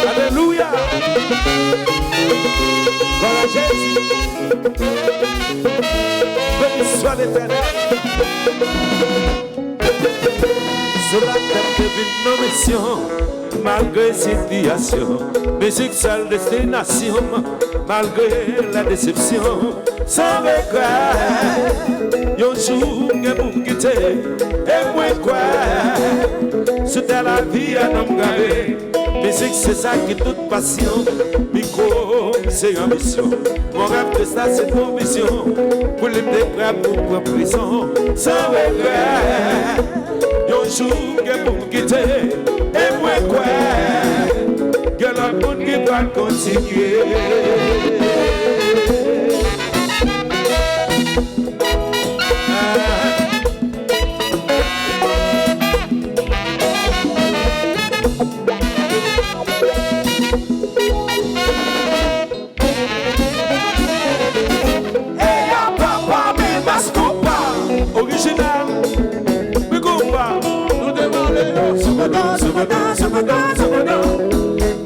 Alléluia. Voilà Jésus. Béni soit l'Éternel. Sur la terre de nos missions, malgré situation, musique seule destination, malgré la déception, sans regret, yon jour est pour quitter, et moi quoi, c'était la vie à nous garder. Musique c'est ça qui toute passion, micro c'est ambition, mon rêve de ça c'est nos visions, pour les prêts pour prendre prison, sans regret. Yon jour que pour quitter, et moi quoi, que le monde qui doit continuer. Hey, papa, me mascopa, Original.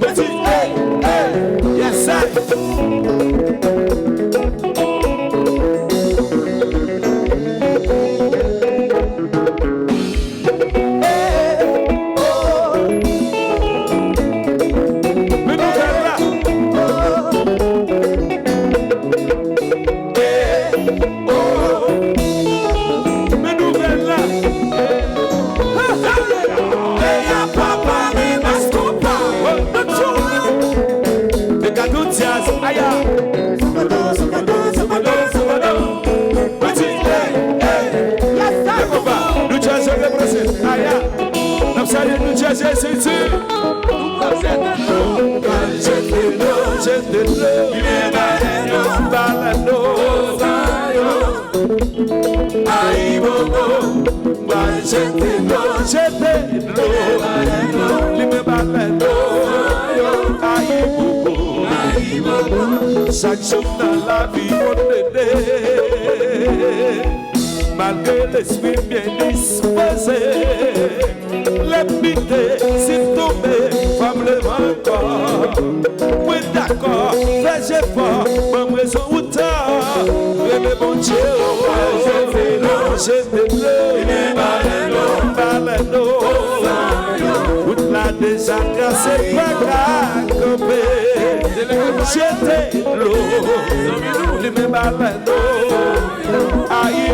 Petit, hey, hey, Yes, sir. Chaque jour dans la vie, on est malgré l'esprit bien disposé, l'épité s'il tombait, femme le encore. Oui, d'accord, fais fort, même raison ou tort. Mais bon Dieu, je t'ai la déjà cassé, pas camper. J'étais l'eau, les mêmes baleines, aïe,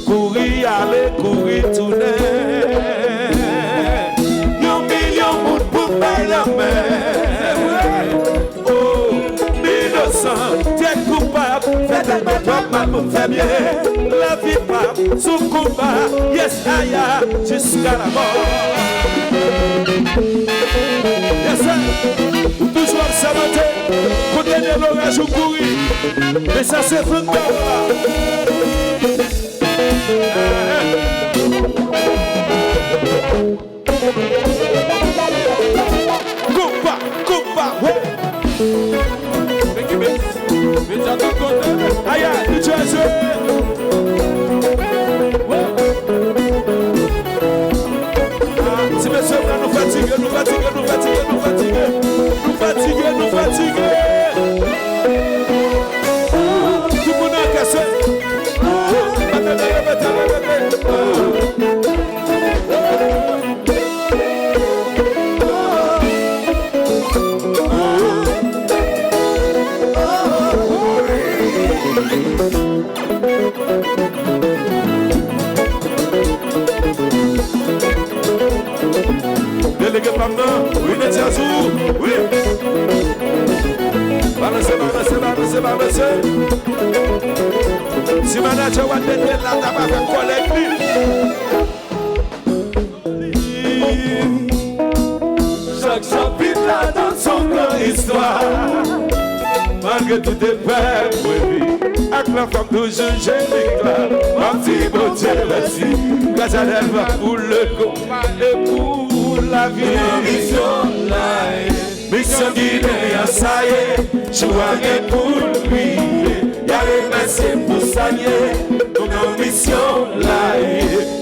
courir, aller, courir, tourner. Yon million de pour payer la mer. Oh, 1900, t'es coupable, fais tellement toi mal pour faire bien. La vie pas sous combat, yes, aïe, jusqu'à la mort. Yes, sir. Toujours observateur, côté de l'orage ou courir, mais ça c'est fun de Coupa, ouais. Aïe, tu as joué. Si monsieur nous fatiguer, nous fatiguer. Tout le monde a cassé. Délégué Pamna, oui, Netiazou, oui. Balancez. Si manager va t'aider là, t'as pas fait collectif. Chaque chapitre là dans son grande histoire. Malgré tout est fait prévu. Avec la femme toujours génique là. Mon petit beau Dieu, merci. Grâce à elle va pour le combat et pour la vie. Mission Guinée, ça y est, je vois pour lui. Y'a les messieurs pour s'allier. Donc nos missions là,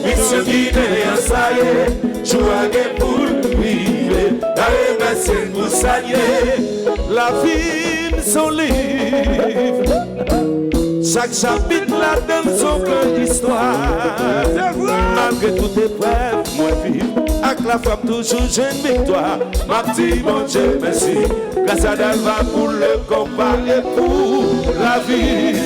mission guinéen ça y est, jouer pour vivre, la remercier pour saluer. La vie son livre, chaque chapitre là donne son cœur d'histoire. Malgré toute épreuve, moi vive, avec la femme toujours j'ai une victoire. Ma petite bon Dieu merci, grâce à Dalva pour le combat et pour la vie.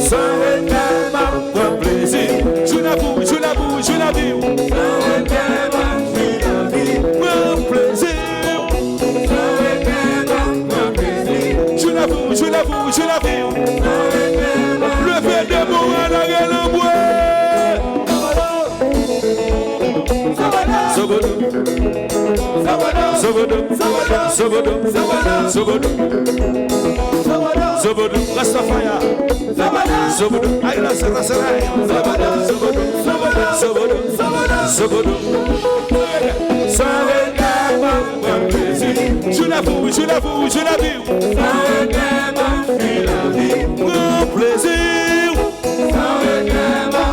Sans regret, ma plaisir. Je l'avoue, je l'avoue, je l'avoue. Sans regret, ma plaisir. Sans regret, ma plaisir. Je l'avoue, je l'avoue, je l'avoue. Le fait de mots à la gueule en bois. Zobodo, Rastafaya, Zobodo, Aïla Sarasara, Zobodo, sans regret, ma plaisir. Je l'avoue, je l'avoue, je l'avoue. Sans regret, ma vie, mon plaisir. Sans regret, ma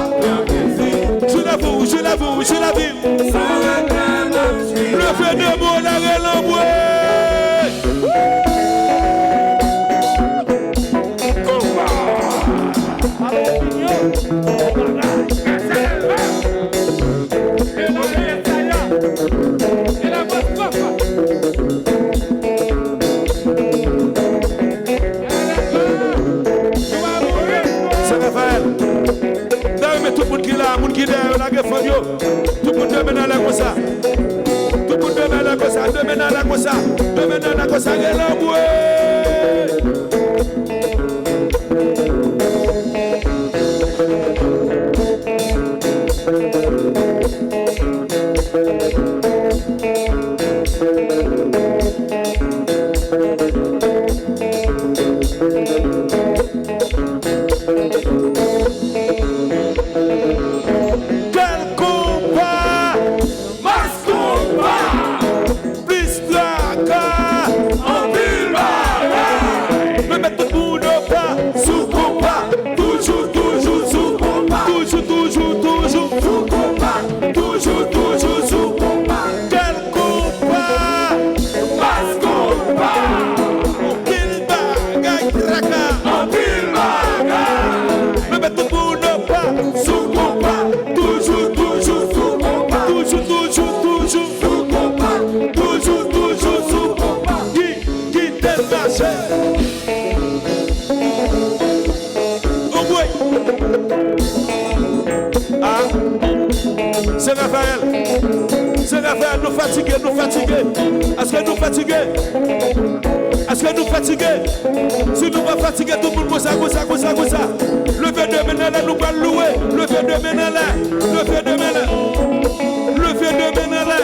plaisir. Je l'avoue, je l'avoue, je l'avoue. Sans regret, ma vie. Le fait de mon arrêt l'envoie. Tout le monde qui est là, tout le monde qui est là, tout le monde demande à la cosa. Tout le monde demande à la cosa, demande à la cosa, demande à la cosa, elle est là, C'est Raphaël, nous fatigués, nous fatigués. Est-ce que nous fatigués? Est-ce que nous fatigués? Si nous pas fatigués, tout le monde ça. Le fait de mener là, nous pas louer. Le fait de mener là, le fait de mener là. Le fait de mener là.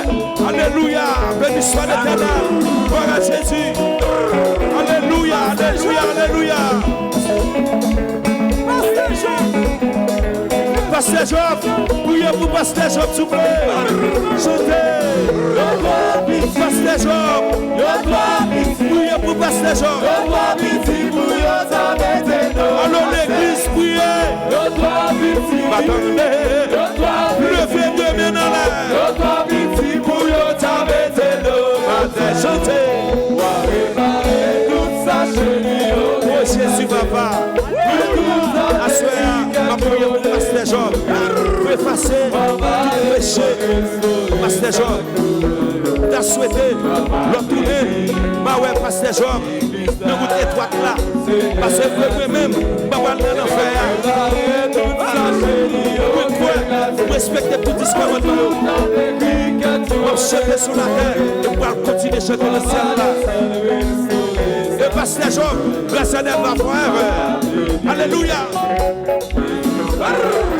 Alléluia, béni soit l'Éternel. Gloire à Jésus. Alléluia, alléluia, alléluia. Pasteur Job, priez pour Pasteur Job, s'il vous plaît. Chantez. Pasteur Job, priez pour Pasteur Job. Alors l'église, priez. M'attendez. Levez de main dans l'air. Chantez. Oh Jésus, papa. Assoya, ma prière pour Pasteur Job. Pour effacer tout péché. Pasteur Job, t'as souhaité l'entourner. Bah ouais, Pasteur Job, ne vous étroite là. Parce que moi-même, bah ouais, dans l'enfer. Pourquoi respectez tout discours de nous. On chante sur la terre et on continuer à chanter le ciel là. Et Pasteur Job, grâce à Dieu, ma frère. Alléluia. Alléluia.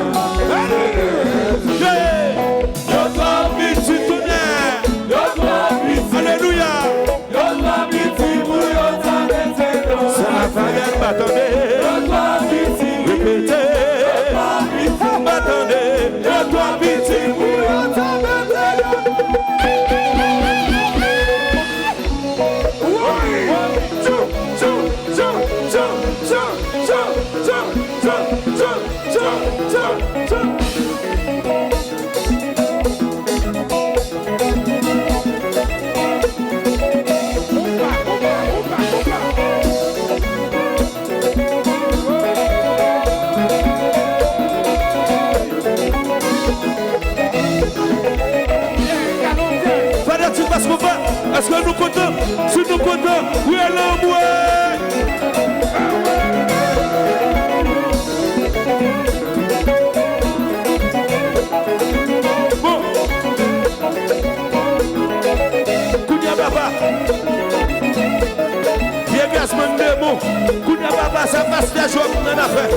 la joie pour une affaire.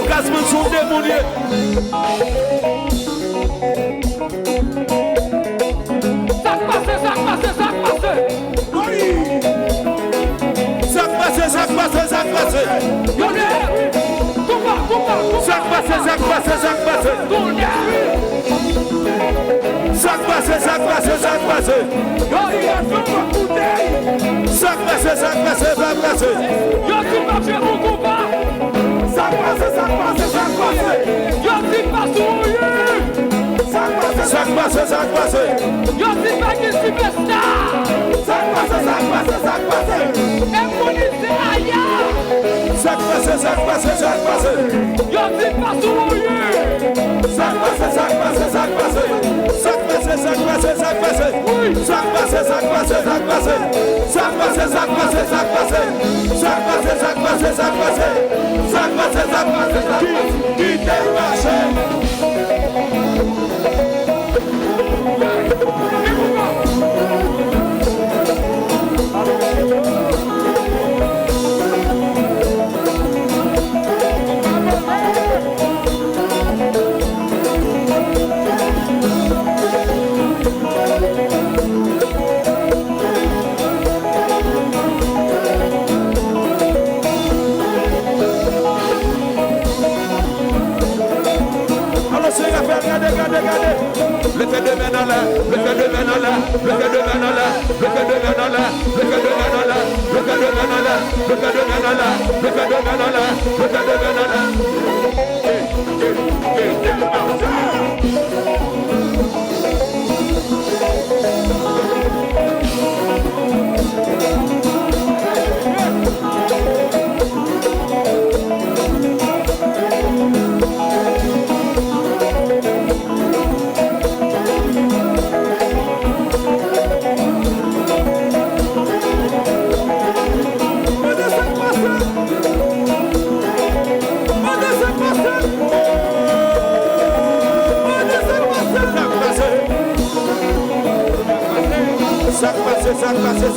Gasman sont démoniés. Ça passe. Oui. Ça passe. Yonne. Combat. Ça passe. Ça passe. Yo, il a fait ma bouteille. Ça passe. Yo, tu vas faire mon combat. Ça passe. Yo, tu vas sourire. Ça passe. Yo, tu vas que superstar. Ça passe. Immunité ailleurs. Ça passe. Yo, tu vas sourire. Ça passe. Qui t'est passé? Regardez. Le fait de main en l'air.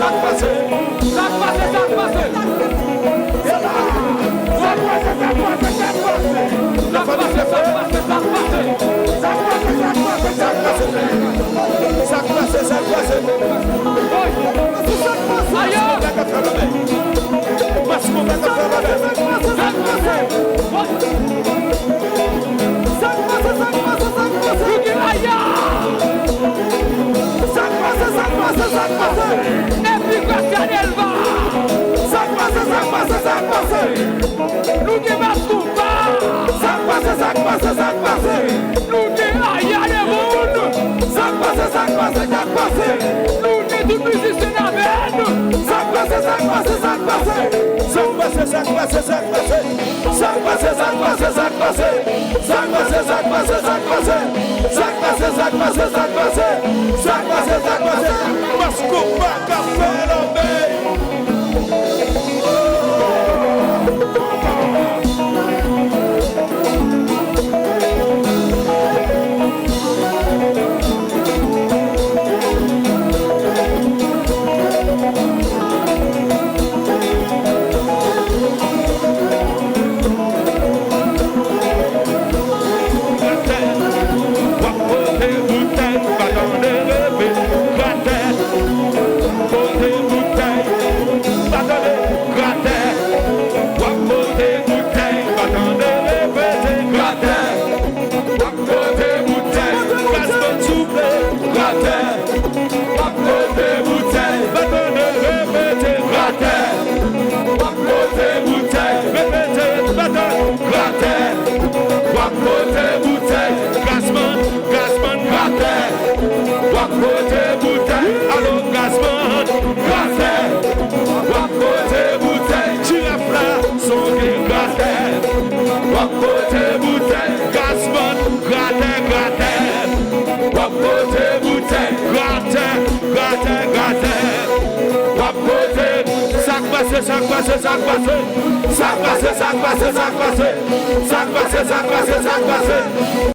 Ça passe.